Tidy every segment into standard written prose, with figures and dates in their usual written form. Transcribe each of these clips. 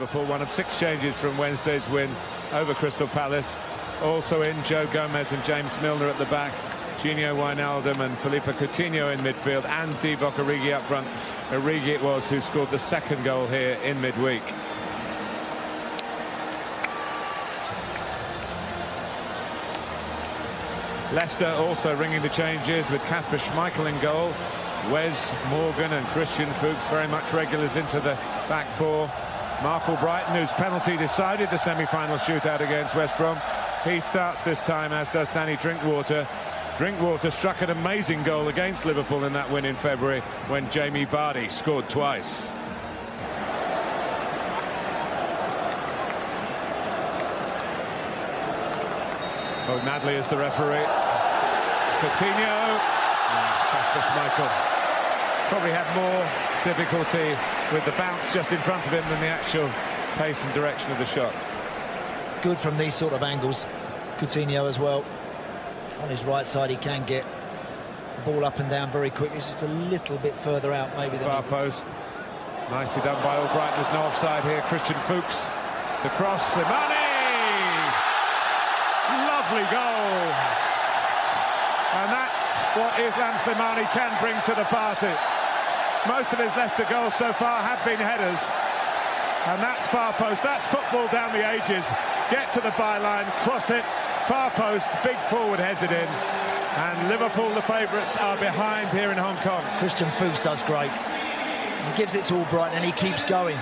Liverpool, one of 6 changes from Wednesday's win over Crystal Palace. Also in, Joe Gomez and James Milner at the back, Gino Wijnaldum and Felipe Coutinho in midfield, and Divock Origi up front. Origi it was who scored the 2nd goal here in midweek. Leicester also ringing the changes with Kasper Schmeichel in goal. Wes Morgan and Christian Fuchs very much regulars into the back 4. Mark Albrighton, whose penalty decided the semi-final shootout against West Brom, he starts this time, as does Danny Drinkwater. Drinkwater struck an amazing goal against Liverpool in that win in February when Jamie Vardy scored twice. O'Madley is the referee. Coutinho. Kasper Schmeichel probably had more difficulty with the bounce just in front of him than the actual pace and direction of the shot. Good from these sort of angles. Coutinho as well. On his right side, he can get the ball up and down very quickly. It's just a little bit further out, maybe. Far post. Nicely done by Albrighton. There's no offside here. Christian Fuchs. The cross. Slimani! Lovely goal. And that's what Islam Slimani can bring to the party. Most of his Leicester goals so far have been headers. And that's far post. That's football down the ages. Get to the byline, cross it, far post, big forward heads it in. And Liverpool, the favourites, are behind here in Hong Kong. Christian Fuchs does great. He gives it to Albrighton and he keeps going.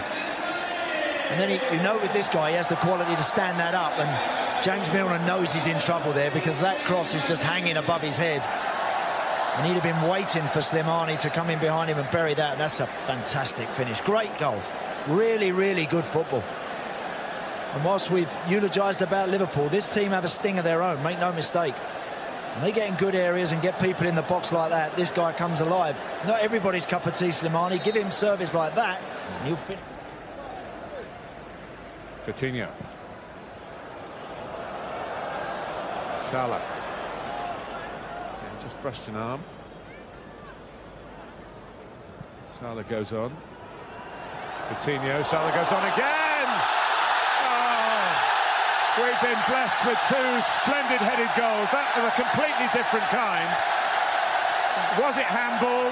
And then you know with this guy, he has the quality to stand that up. And James Milner knows he's in trouble there because that cross is just hanging above his head. And he'd have been waiting for Slimani to come in behind him and bury that. And that's a fantastic finish. Great goal. Really, really good football. And whilst we've eulogised about Liverpool, this team have a sting of their own, make no mistake. And they get in good areas and get people in the box like that, this guy comes alive. Not everybody's cup of tea, Slimani. Give him service like that, and he'll finish. Coutinho. Salah. Yeah, just brushed an arm. Salah goes on. Coutinho, Salah goes on again! Oh, we've been blessed with 2 splendid headed goals. That was a completely different kind. Was it handball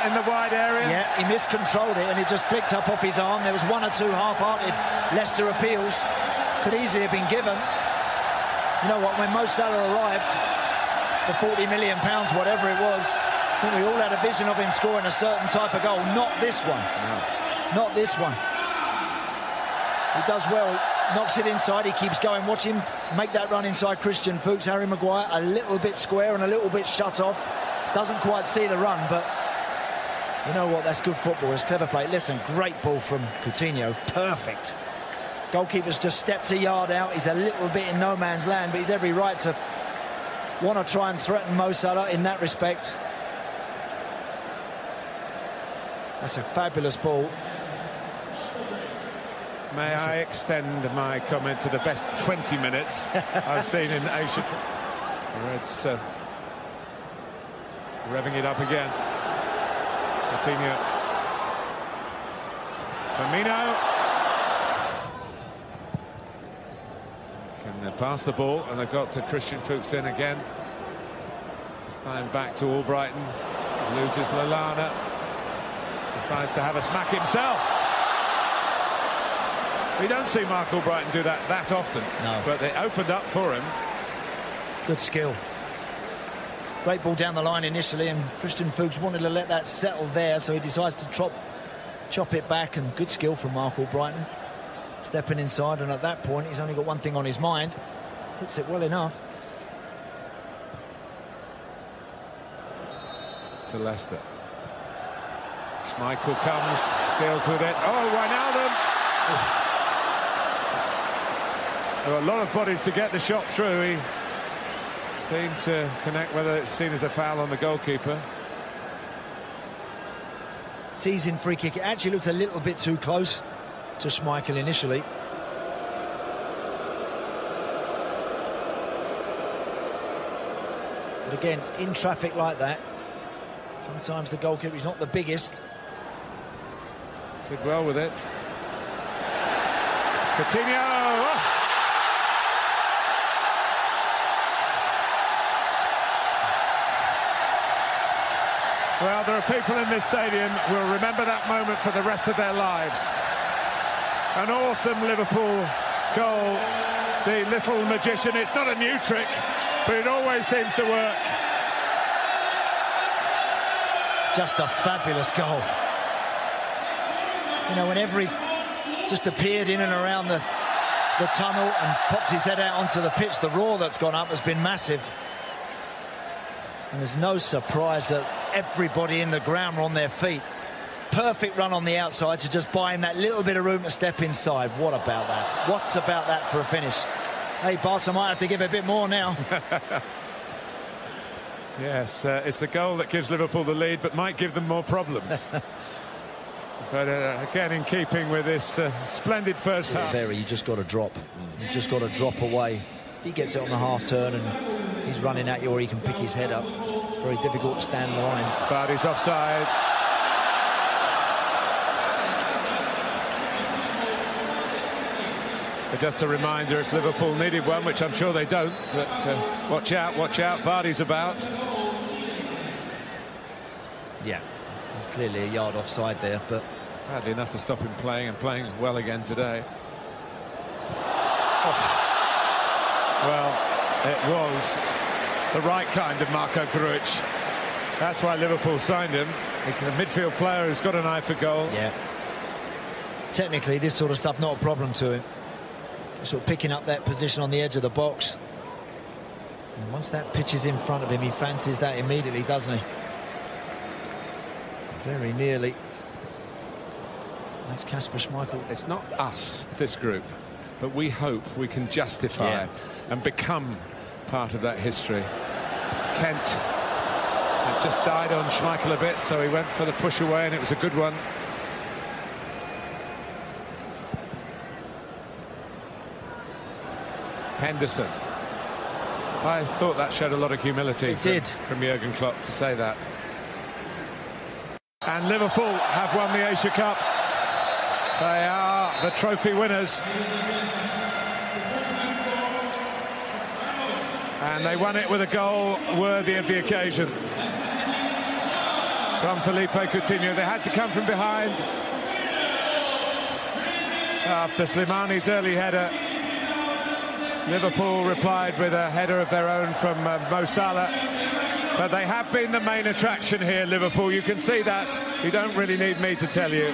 in the wide area? Yeah, he miscontrolled it and it just flicked up off his arm. There was 1 or 2 half-hearted Leicester appeals. Could easily have been given. You know what, when Mo Salah arrived for £40 million, whatever it was, I think we all had a vision of him scoring a certain type of goal. Not this one. No. Not this one. He does well, knocks it inside, he keeps going. Watch him make that run inside Christian Fuchs. Harry Maguire a little bit square and a little bit shut off. Doesn't quite see the run, but you know what, that's good football, it's clever play. Listen, great ball from Coutinho, perfect. Goalkeeper's just stepped a yard out, he's a little bit in no man's land, but he's every right to want to try and threaten Mo Salah in that respect. That's a fabulous ball. May I extend my comment to the best 20 minutes I've seen in Asia. Reds revving it up again. Coutinho. Firmino. Can they pass the ball, and they've got to Christian Fuchs in again. This time back to Albrighton. Loses Lallana. Decides to have a smack himself. We don't see Mark Albrighton do that often. No. But they opened up for him. Good skill. Great ball down the line initially, and Christian Fuchs wanted to let that settle there, so he decides to chop it back, and good skill from Mark Albrighton. Stepping inside, and at that point, he's only got one thing on his mind. Hits it well enough. To Leicester. Schmeichel comes, deals with it. Oh, Wijnaldum! There were a lot of bodies to get the shot through. He seemed to connect, whether it's seen as a foul on the goalkeeper. Teasing free kick. It actually looked a little bit too close to Schmeichel initially. But again, in traffic like that, sometimes the goalkeeper is not the biggest. Did well with it. Coutinho! Oh. Well, there are people in this stadium who will remember that moment for the rest of their lives. An awesome Liverpool goal. The little magician. It's not a new trick, but it always seems to work. Just a fabulous goal. You know, whenever he's just appeared in and around the tunnel and popped his head out onto the pitch, the roar that's gone up has been massive. And there's no surprise that everybody in the ground were on their feet. Perfect run on the outside to just buy him that little bit of room to step inside. What about that? What about that for a finish? Hey, Barca might have to give a bit more now. Yes, it's a goal that gives Liverpool the lead, but might give them more problems. But again, in keeping with this splendid first half. You just got to drop. You just got to drop away. If he gets it on the half turn and he's running at you, or he can pick his head up, it's very difficult to stand the line. Vardy's offside. But just a reminder, if Liverpool needed one, which I'm sure they don't, that watch out, Vardy's about. Yeah, he's clearly a yard offside there, but hardly enough to stop him playing, and playing well again today. Oh. Well, it was the right kind of Marco Grujic. That's why Liverpool signed him. A midfield player who's got an eye for goal. Yeah. Technically, this sort of stuff not a problem to him. Sort of picking up that position on the edge of the box. And once that pitch is in front of him, he fancies that immediately, doesn't he? Very nearly. That's Kasper Schmeichel. It's not us, this group, but we hope we can justify and become part of that history. Kent had just died on Schmeichel a bit, so he went for the push away, and it was a good one. Henderson. I thought that showed a lot of humility from Jurgen Klopp to say that. And Liverpool have won the Asia Cup. They are the trophy winners. And they won it with a goal worthy of the occasion. From Philippe Coutinho. They had to come from behind. After Slimani's early header, Liverpool replied with a header of their own from Mo Salah. But they have been the main attraction here, Liverpool. You can see that. You don't really need me to tell you.